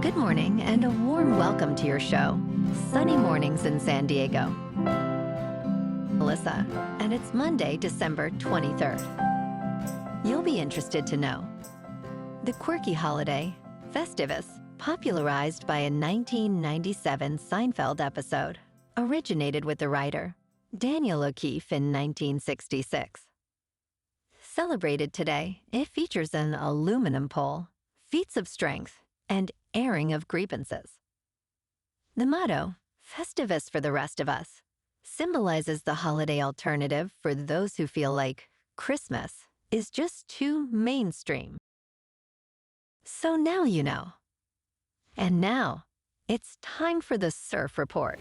Good morning and a warm welcome to your show, Sunny Mornings in San Diego. Melissa, and it's Monday, December 23rd. You'll be interested to know the quirky holiday, Festivus, popularized by a 1997 Seinfeld episode, originated with the writer Daniel O'Keefe in 1966. Celebrated today, it features an aluminum pole, feats of strength, and airing of grievances. The motto, Festivus for the rest of us, symbolizes the holiday alternative for those who feel like Christmas is just too mainstream. So now you know. And now, it's time for the Surf Report.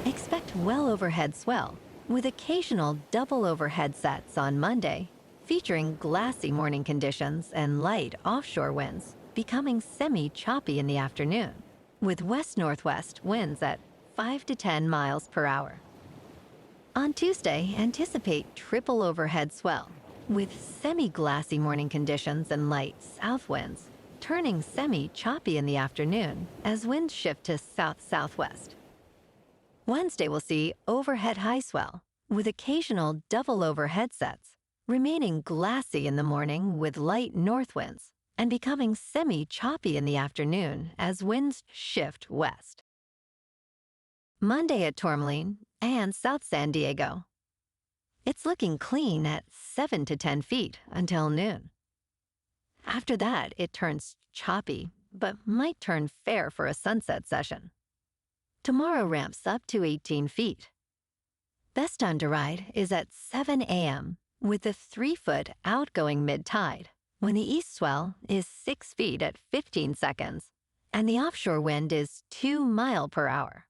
Expect well overhead swell, with occasional double overhead sets on Monday, featuring glassy morning conditions and light offshore winds, becoming semi-choppy in the afternoon, with west-northwest winds at 5 to 10 miles per hour. On Tuesday, anticipate triple overhead swell, with semi-glassy morning conditions and light south winds, turning semi-choppy in the afternoon as winds shift to south-southwest. Wednesday will see overhead high swell, with occasional double overhead sets, remaining glassy in the morning with light north winds, and becoming semi-choppy in the afternoon as winds shift west. Monday at Tourmaline and South San Diego. It's looking clean at 7 to 10 feet until noon. After that, it turns choppy, but might turn fair for a sunset session. Tomorrow ramps up to 18 feet. Best time to ride is at 7 a.m., with the 3-foot outgoing mid-tide, when the east swell is 6 feet at 15 seconds, and the offshore wind is 2 miles per hour.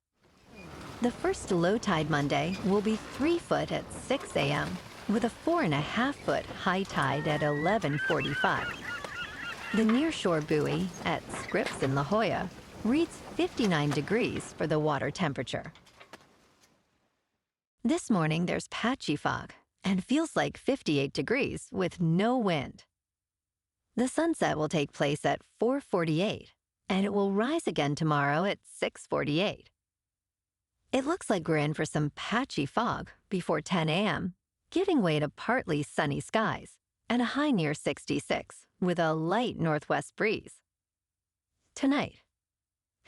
The first low tide Monday will be 3 foot at 6 a.m., with a 4.5-foot high tide at 11:45. The nearshore buoy at Scripps in La Jolla reads 59 degrees for the water temperature. This morning there's patchy fog, and feels like 58 degrees with no wind. The sunset will take place at 4:48, and it will rise again tomorrow at 6:48. It looks like we're in for some patchy fog before 10 a.m., giving way to partly sunny skies and a high near 66 with a light northwest breeze. Tonight,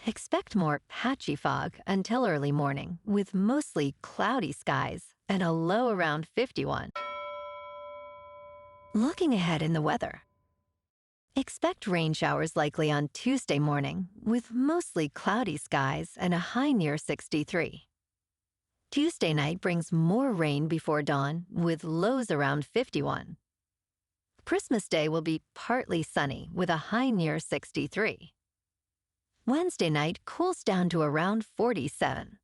expect more patchy fog until early morning with mostly cloudy skies and a low around 51. Looking ahead in the weather. Expect rain showers likely on Tuesday morning with mostly cloudy skies and a high near 63. Tuesday night brings more rain before dawn with lows around 51. Christmas Day will be partly sunny with a high near 63. Wednesday night cools down to around 47.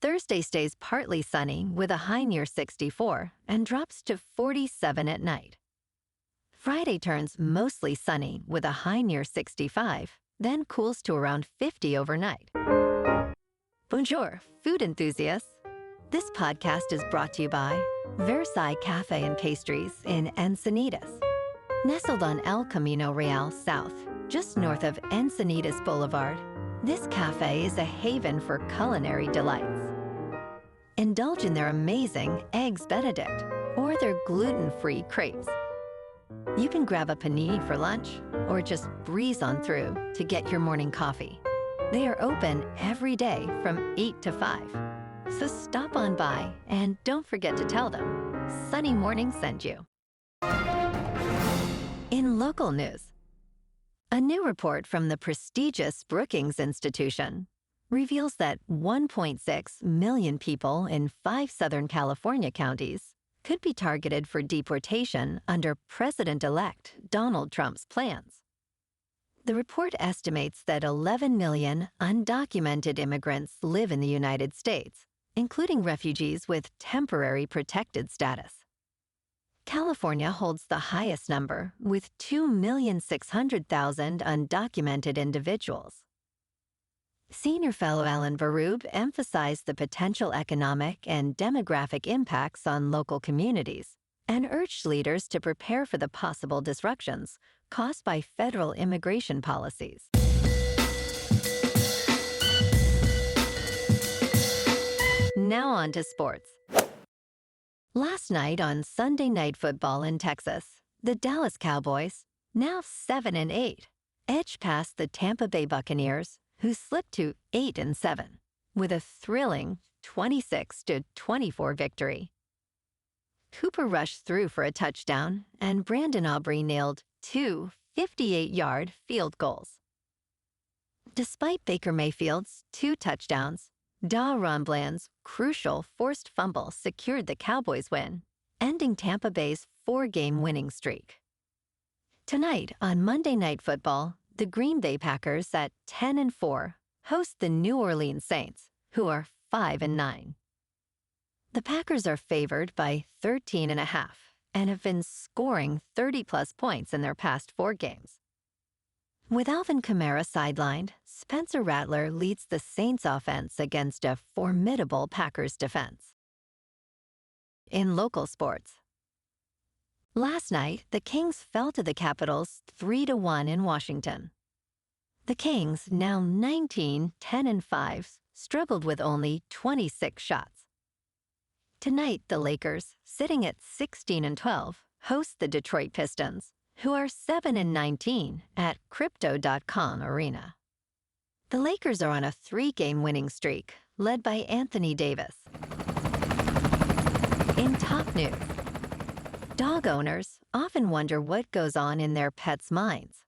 Thursday stays partly sunny with a high near 64 and drops to 47 at night. Friday turns mostly sunny with a high near 65, then cools to around 50 overnight. Bonjour, food enthusiasts. This podcast is brought to you by Versailles Cafe and Pastries in Encinitas. Nestled on El Camino Real South, just north of Encinitas Boulevard, this cafe is a haven for culinary delights. Indulge in their amazing Eggs Benedict or their gluten-free crepes. You can grab a panini for lunch or just breeze on through to get your morning coffee. They are open every day from 8 to 5. So stop on by and don't forget to tell them Sunny Morning sent you. In local news, a new report from the prestigious Brookings Institution reveals that 1.6 million people in 5 Southern California counties could be targeted for deportation under President-elect Donald Trump's plans. The report estimates that 11 million undocumented immigrants live in the United States, including refugees with temporary protected status. California holds the highest number, with 2,600,000 undocumented individuals. Senior fellow Alan Barub emphasized the potential economic and demographic impacts on local communities and urged leaders to prepare for the possible disruptions caused by federal immigration policies. Now on to sports. Last night on Sunday Night Football in Texas, the Dallas Cowboys, now 7-8, edged past the Tampa Bay Buccaneers, who slipped to 8-7, with a thrilling 26-24 victory. Cooper rushed through for a touchdown, and Brandon Aubrey nailed 2 58-yard field goals. Despite Baker Mayfield's 2 touchdowns, Da Rombland's crucial forced fumble secured the Cowboys' win, ending Tampa Bay's 4-game winning streak. Tonight on Monday Night Football, the Green Bay Packers at 10-4 host the New Orleans Saints, who are 5-9. The Packers are favored by 13.5 and have been scoring 30-plus points in their past 4 games. With Alvin Kamara sidelined, Spencer Rattler leads the Saints' offense against a formidable Packers defense. In local sports, last night, the Kings fell to the Capitals 3-1 in Washington. The Kings, now 19-10-5, struggled with only 26 shots. Tonight, the Lakers, sitting at 16-12, host the Detroit Pistons, who are 7-19 at Crypto.com Arena. The Lakers are on a 3-game winning streak, led by Anthony Davis. In top news, dog owners often wonder what goes on in their pets' minds.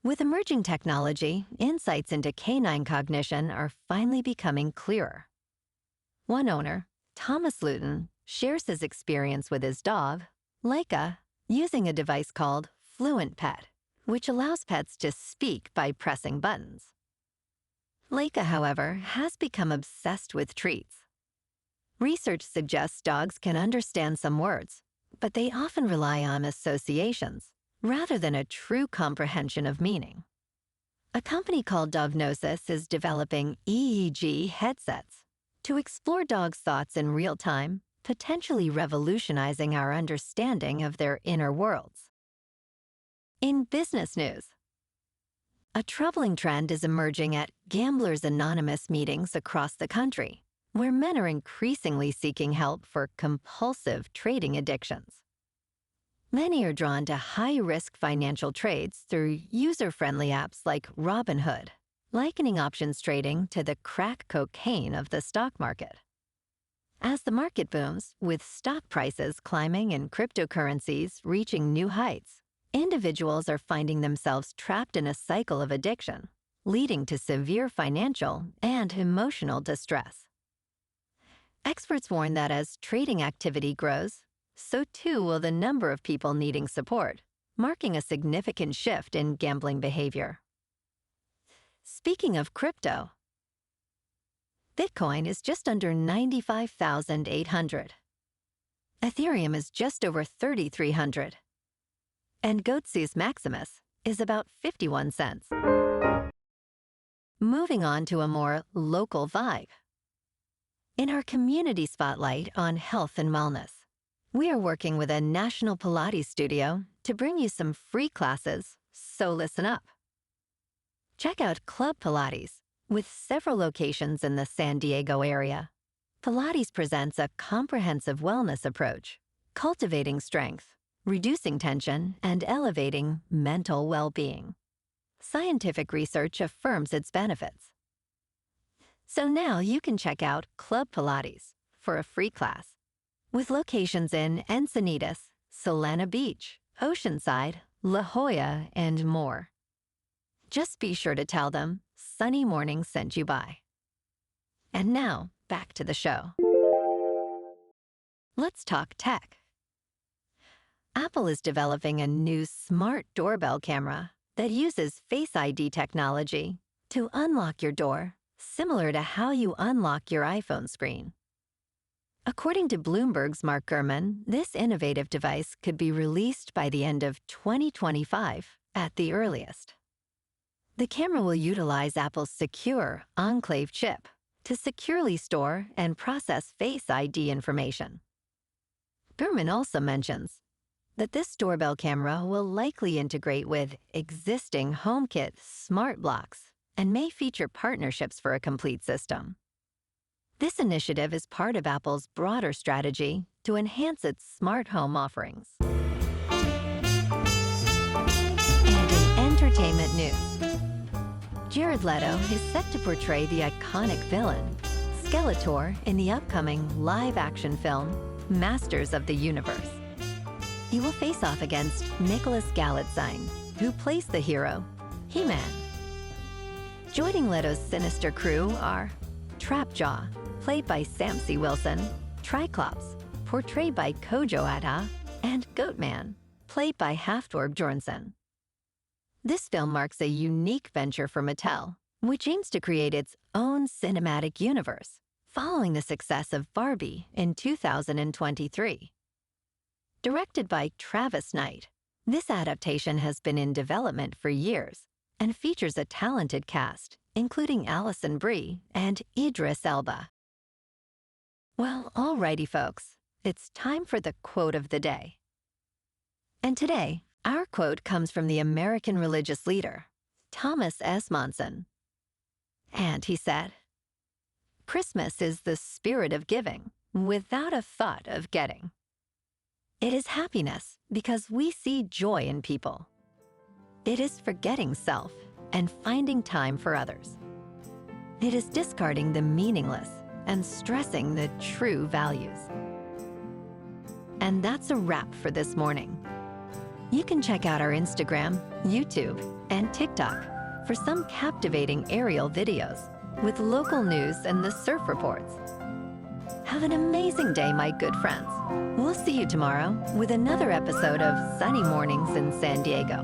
With emerging technology, insights into canine cognition are finally becoming clearer. One owner, Thomas Luton, shares his experience with his dog, Leica, using a device called Fluent Pet, which allows pets to speak by pressing buttons. Leica, however, has become obsessed with treats. Research suggests dogs can understand some words, but they often rely on associations rather than a true comprehension of meaning. A company called Dognosis is developing EEG headsets to explore dogs' thoughts in real time, potentially revolutionizing our understanding of their inner worlds. In business news, a troubling trend is emerging at Gamblers Anonymous meetings across the country, where men are increasingly seeking help for compulsive trading addictions. Many are drawn to high-risk financial trades through user-friendly apps like Robinhood, likening options trading to the crack cocaine of the stock market. As the market booms, with stock prices climbing and cryptocurrencies reaching new heights, individuals are finding themselves trapped in a cycle of addiction, leading to severe financial and emotional distress. Experts warn that as trading activity grows, so too will the number of people needing support, marking a significant shift in gambling behavior. Speaking of crypto, Bitcoin is just under 95,800. Ethereum is just over 3,300. And Goatse's Maximus is about 51 cents. Moving on to a more local vibe. In our community spotlight on health and wellness, we are working with a national Pilates studio to bring you some free classes, so listen up. Check out Club Pilates, with several locations in the San Diego area. Pilates presents a comprehensive wellness approach, cultivating strength, reducing tension, and elevating mental well-being. Scientific research affirms its benefits. So now you can check out Club Pilates for a free class, with locations in Encinitas, Solana Beach, Oceanside, La Jolla, and more. Just be sure to tell them Sunny Morning sent you by. And now, back to the show. Let's talk tech. Apple is developing a new smart doorbell camera that uses Face ID technology to unlock your door, similar to how you unlock your iPhone screen. According to Bloomberg's Mark Gurman, this innovative device could be released by the end of 2025 at the earliest. The camera will utilize Apple's secure Enclave chip to securely store and process Face ID information. Berman also mentions that this doorbell camera will likely integrate with existing HomeKit smart blocks and may feature partnerships for a complete system. This initiative is part of Apple's broader strategy to enhance its smart home offerings. And in entertainment news, Jared Leto is set to portray the iconic villain, Skeletor, in the upcoming live-action film, Masters of the Universe. He will face off against Nicholas Galitzine, who plays the hero, He-Man. Joining Leto's sinister crew are Trapjaw, played by Samsey Wilson, Triclops, portrayed by Kojo Adha, and Goatman, played by Halfdor Bjornsson. This film marks a unique venture for Mattel, which aims to create its own cinematic universe, following the success of Barbie in 2023. Directed by Travis Knight, this adaptation has been in development for years and features a talented cast, including Alison Brie and Idris Elba. Well, alrighty folks, it's time for the quote of the day. And today, our quote comes from the American religious leader, Thomas S. Monson. And he said, "Christmas is the spirit of giving, without a thought of getting. It is happiness because we see joy in people. It is forgetting self and finding time for others. It is discarding the meaningless and stressing the true values." And that's a wrap for this morning. You can check out our Instagram, YouTube, and TikTok for some captivating aerial videos with local news and the surf reports. Have an amazing day, my good friends. We'll see you tomorrow with another episode of Sunny Mornings in San Diego.